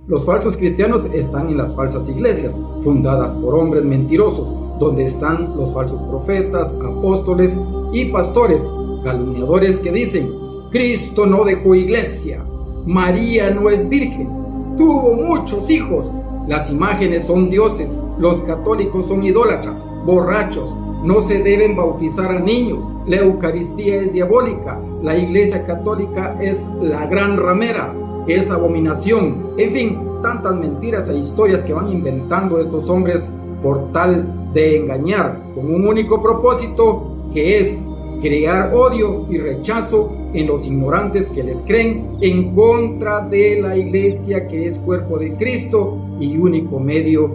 Los falsos cristianos están en las falsas iglesias, fundadas por hombres mentirosos, donde están los falsos profetas, apóstoles y pastores, calumniadores que dicen: Cristo no dejó iglesia, María no es virgen, tuvo muchos hijos, las imágenes son dioses, los católicos son idólatras, borrachos, no se deben bautizar a niños, la Eucaristía es diabólica, la Iglesia Católica es la gran ramera, es abominación. En fin, tantas mentiras e historias que van inventando estos hombres por tal de engañar, con un único propósito, que es crear odio y rechazo en los ignorantes que les creen, en contra de la iglesia, que es cuerpo de Cristo y único medio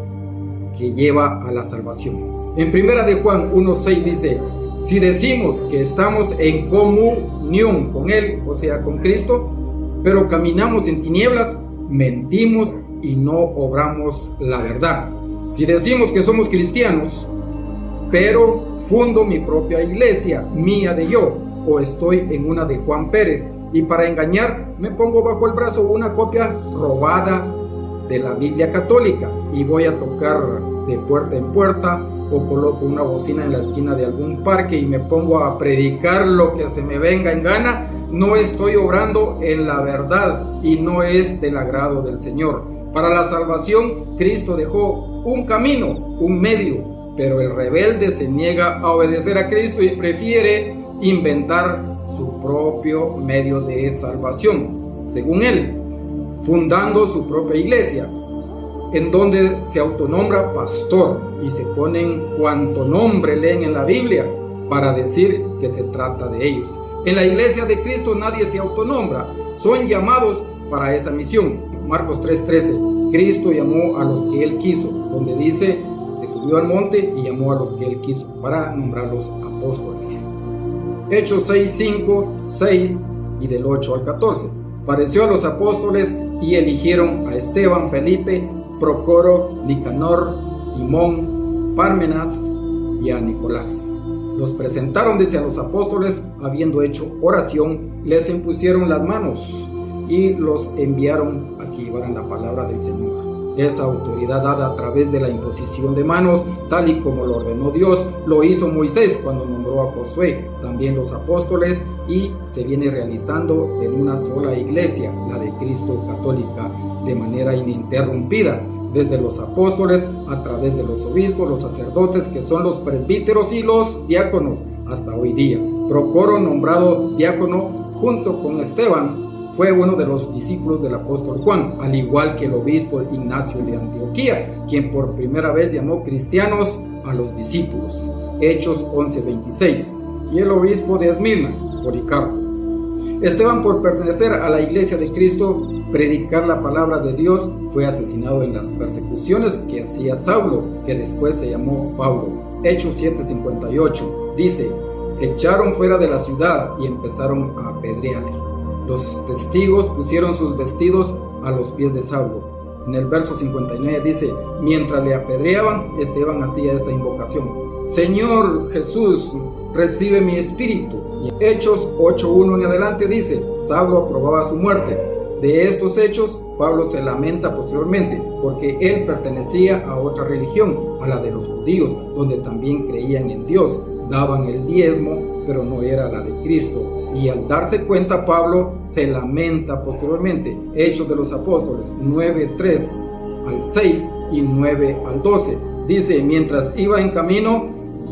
que lleva a la salvación. En 1 de Juan 1:6 dice: si decimos que estamos en comunión con Él, o sea, con Cristo, pero caminamos en tinieblas, mentimos y no obramos la verdad. Si decimos que somos cristianos, pero fundo mi propia iglesia, mía de yo, o estoy en una de Juan Pérez, y para engañar me pongo bajo el brazo una copia robada de la Biblia católica, y voy a tocar de puerta en puerta, o coloco una bocina en la esquina de algún parque y me pongo a predicar lo que se me venga en gana, no estoy obrando en la verdad y no es del agrado del Señor. Para la salvación, Cristo dejó un camino, un medio, pero el rebelde se niega a obedecer a Cristo y prefiere inventar su propio medio de salvación, según él, fundando su propia iglesia, en donde se autonombra pastor y se ponen cuanto nombre leen en la Biblia para decir que se trata de ellos. En la iglesia de Cristo nadie se autonombra, son llamados para esa misión. Marcos 3:13, Cristo llamó a los que Él quiso, donde dice que subió al monte y llamó a los que Él quiso para nombrarlos apóstoles. Hechos 6:5, 6 y del 8 al 14. Pareció a los apóstoles y eligieron a Esteban, Felipe, Procoro, Nicanor, Timón, Pármenas y a Nicolás. Los presentaron, dice, a los apóstoles, habiendo hecho oración, les impusieron las manos y los enviaron a que llevaran la palabra del Señor. Esa autoridad dada a través de la imposición de manos, tal y como lo ordenó Dios, lo hizo Moisés cuando nombró a Josué, también los apóstoles, y se viene realizando en una sola iglesia, la de Cristo católica, de manera ininterrumpida, desde los apóstoles, a través de los obispos, los sacerdotes, que son los presbíteros, y los diáconos, hasta hoy día. Procoro, nombrado diácono junto con Esteban, fue uno de los discípulos del apóstol Juan, al igual que el obispo Ignacio de Antioquía, quien por primera vez llamó cristianos a los discípulos. Hechos 11:26. Y el obispo de Esmirna, Policarpo. Esteban, por pertenecer a la iglesia de Cristo, predicar la palabra de Dios, fue asesinado en las persecuciones que hacía Saulo, que después se llamó Pablo. Hechos 7:58 dice: echaron fuera de la ciudad y empezaron a apedrearle. Los testigos pusieron sus vestidos a los pies de Saulo. En el verso 59 dice: mientras le apedreaban, Esteban hacía esta invocación: Señor Jesús, recibe mi espíritu. Y Hechos 8:1 en adelante dice: Saulo aprobaba su muerte. De estos hechos, Pablo se lamenta posteriormente, porque él pertenecía a otra religión, a la de los judíos, donde también creían en Dios, daban el diezmo, pero no era la de Cristo. Y al darse cuenta, Pablo se lamenta posteriormente. Hechos de los Apóstoles 9:3 al 6 y 9 al 12. Dice: mientras iba en camino,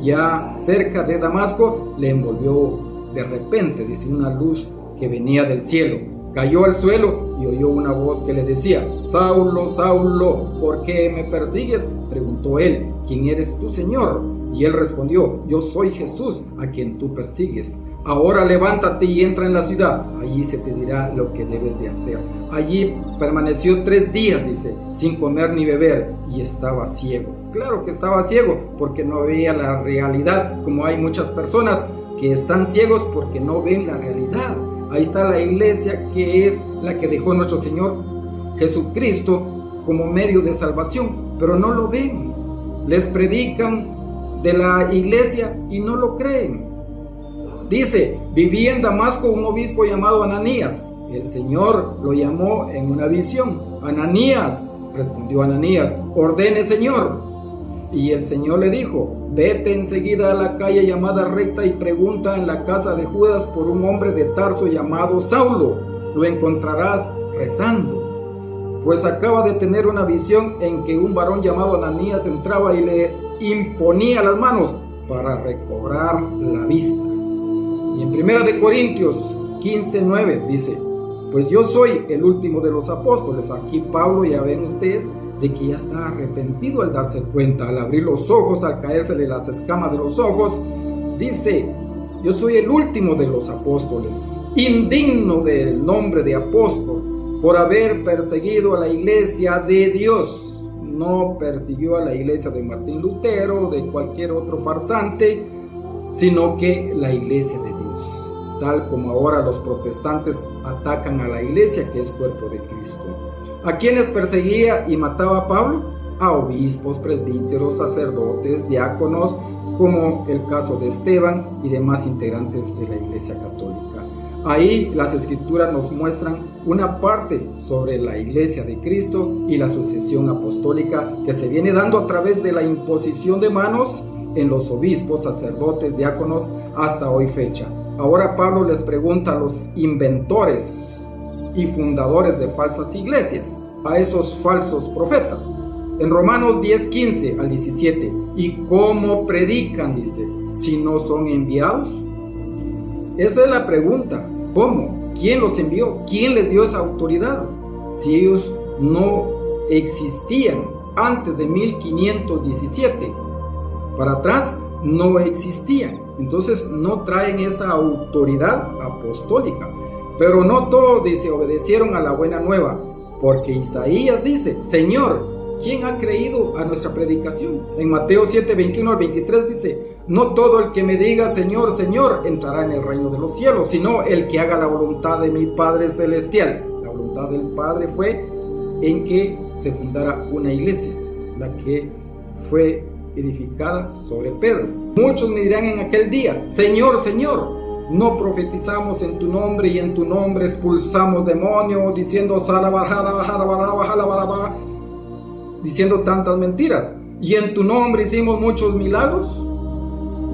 ya cerca de Damasco, le envolvió de repente, dice, una luz que venía del cielo. Cayó al suelo y oyó una voz que le decía: Saulo, Saulo, ¿por qué me persigues? Preguntó él: ¿quién eres tú, Señor? Y él respondió: yo soy Jesús, a quien tú persigues. Ahora levántate y entra en la ciudad, allí se te dirá lo que debes de hacer. Allí permaneció 3 días, dice, sin comer ni beber, y estaba ciego. Claro que estaba ciego, porque no veía la realidad, como hay muchas personas que están ciegos porque no ven la realidad. Ahí está la iglesia, que es la que dejó nuestro Señor Jesucristo como medio de salvación, pero no lo ven. Les predican de la iglesia y no lo creen. Dice: vivía en Damasco un obispo llamado Ananías. El Señor lo llamó en una visión Ananías. Respondió Ananías: ordene, Señor. Y el Señor le dijo: vete enseguida a la calle llamada Recta y pregunta en la casa de Judas por un hombre de Tarso llamado Saulo. Lo encontrarás rezando, pues acaba de tener una visión en que un varón llamado Ananías entraba y le imponía las manos para recobrar la vista. Y en 1 Corintios 15:9 dice: pues yo soy el último de los apóstoles. Aquí Pablo, ya ven ustedes, de que ya está arrepentido al darse cuenta, al abrir los ojos, al caérsele las escamas de los ojos. Dice: yo soy el último de los apóstoles, indigno del nombre de apóstol, por haber perseguido a la iglesia de Dios. No persiguió a la iglesia de Martín Lutero o de cualquier otro farsante, sino que la iglesia de Dios, tal como ahora los protestantes atacan a la iglesia, que es cuerpo de Cristo. ¿A quiénes perseguía y mataba Pablo? A obispos, presbíteros, sacerdotes, diáconos, como el caso de Esteban y demás integrantes de la Iglesia Católica. Ahí las Escrituras nos muestran una parte sobre la Iglesia de Cristo y la sucesión apostólica que se viene dando a través de la imposición de manos en los obispos, sacerdotes, diáconos, hasta hoy fecha. Ahora Pablo les pregunta a los inventores y fundadores de falsas iglesias, a esos falsos profetas. En Romanos 10:15 al 17, ¿y cómo predican? Dice, si no son enviados. Esa es la pregunta. ¿Cómo? ¿Quién los envió? ¿Quién les dio esa autoridad? Si ellos no existían antes de 1517, para atrás no existían. Entonces no traen esa autoridad apostólica. Pero no todos, dice, obedecieron a la buena nueva, porque Isaías dice: Señor, ¿quién ha creído a nuestra predicación? En Mateo 7:21 al 23 dice: no todo el que me diga Señor, Señor, entrará en el reino de los cielos, sino el que haga la voluntad de mi Padre celestial. La voluntad del Padre fue en que se fundara una iglesia, la que fue edificada sobre Pedro. Muchos me dirán en aquel día: Señor, Señor, no profetizamos en tu nombre y en tu nombre expulsamos demonios, diciendo diciendo tantas mentiras, y en tu nombre hicimos muchos milagros.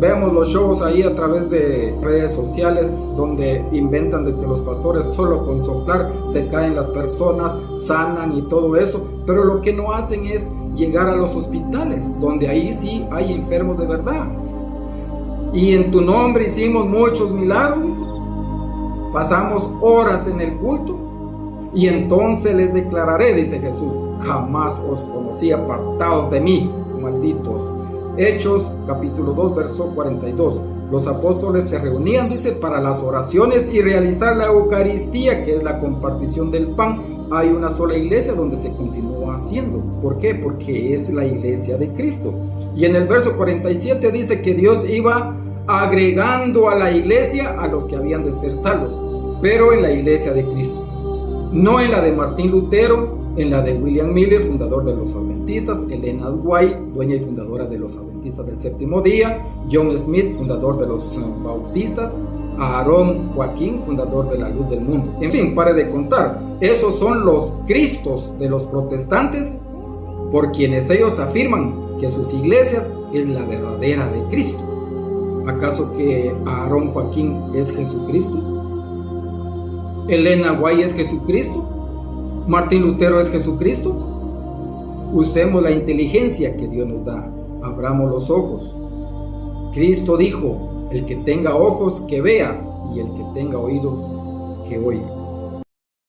Vemos los shows ahí a través de redes sociales donde inventan de que los pastores solo con soplar se caen las personas, sanan y todo eso, pero lo que no hacen es llegar a los hospitales, donde ahí sí hay enfermos de verdad. Y en tu nombre hicimos muchos milagros, pasamos horas en el culto, y entonces les declararé, dice Jesús: jamás os conocí, apartados de mí, malditos. Hechos capítulo 2 verso 42. Los apóstoles se reunían, dice, para las oraciones y realizar la Eucaristía, que es la compartición del pan. Hay una sola iglesia donde se continúa haciendo. ¿Por qué? Porque es la iglesia de Cristo. Y en el verso 47 dice que Dios iba agregando a la iglesia a los que habían de ser salvos, pero en la iglesia de Cristo, no en la de Martín Lutero, en la de William Miller, fundador de los adventistas, Elena White, dueña y fundadora de los adventistas del séptimo día, John Smith, fundador de los bautistas, Aarón Joaquín, fundador de la Luz del Mundo. En fin, pare de contar. Esos son los Cristos de los protestantes, por quienes ellos afirman que sus iglesias es la verdadera de Cristo. ¿Acaso que Aarón Joaquín es Jesucristo? ¿Elena White es Jesucristo? ¿Martín Lutero es Jesucristo? Usemos la inteligencia que Dios nos da. Abramos los ojos. Cristo dijo: el que tenga ojos que vea, y el que tenga oídos que oiga.